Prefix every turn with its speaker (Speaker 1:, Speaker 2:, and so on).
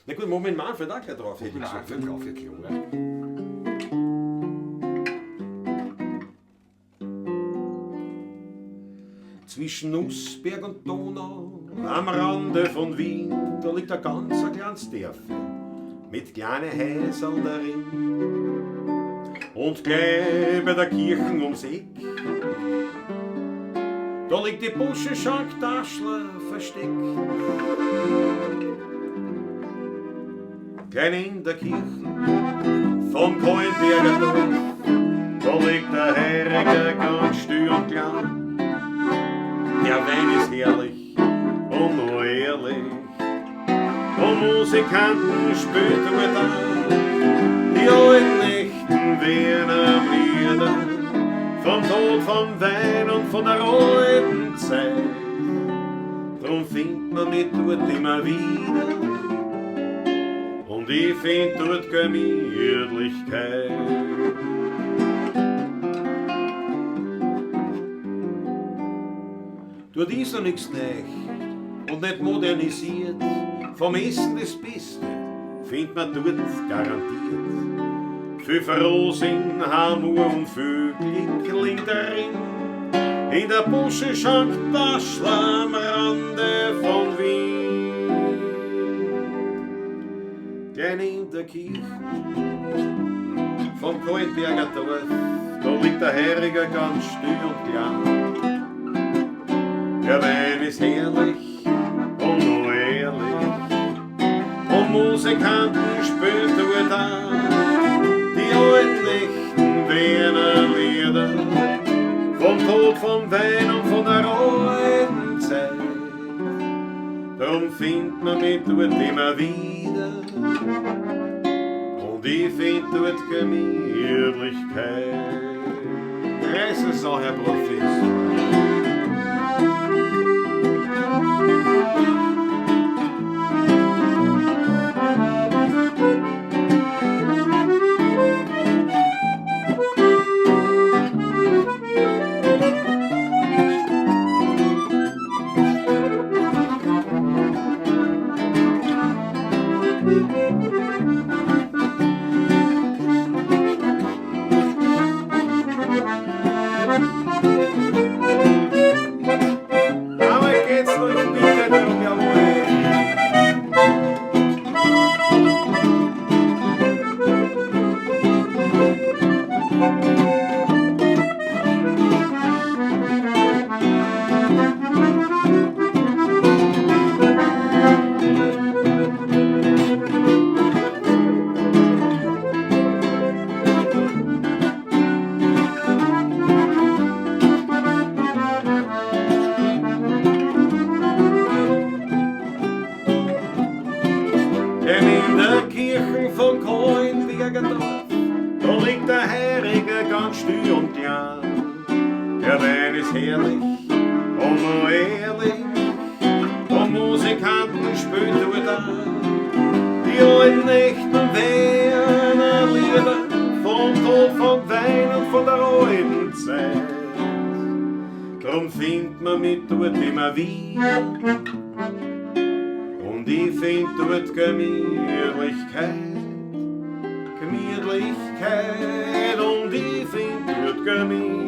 Speaker 1: Na gut, Moment, Manfred auch gleich drauf, hätte ich gesagt.
Speaker 2: Manfred drauf, ja klar.
Speaker 1: Zwischen Nussberg und Donau, am Rande von Wien, da liegt ein ganz kleines Dörfchen mit kleinen Häuserl darin. Und gleich bei der Kirchen ums Eck, da liegt die Busche Taschler versteckt. Gleich in der Kirche vom Kohlenberger Dorf, da liegt der Heiliger ganz still und klein. Der Wein ist herrlich und nur ehrlich, und Musikanten spielen dort an. Die alten Nächten werden am Lieder vom Tod, vom Wein und von der alten Zeit. Drum findet man mich dort immer wieder, und ich find dort Gemütlichkeit. Dort ist noch nichts neu und nicht modernisiert. Vom Essen das Beste findet man dort garantiert. Viel Frohsinn, Hamur und viel Glück darin. In der Busche Taschler am Rande von Wien. Gleich in der Kirche vom Kohlenberger Dorf, da liegt der Heiliger ganz still und klein. Der Wein ist herrlich und nur ehrlich, und Musikanten spielen dort an. Die alten Nächten werden Lieder vom Tod, vom Wein und von der alten Zeit. Drum findet man mich dort immer wieder, und ich find dort Gemütlichkeit. Reise so, Herr Professor. Der Wein ist herrlich und nur ehrlich, und Musikanten spielen dort an. Die alten Nächten werden Lieder vom Tod, vom Wein und von der alten Zeit. Drum findet man mich dort immer wieder, und ich find dort Gemütlichkeit. Gemütlichkeit, und ich find dort Gemütlichkeit.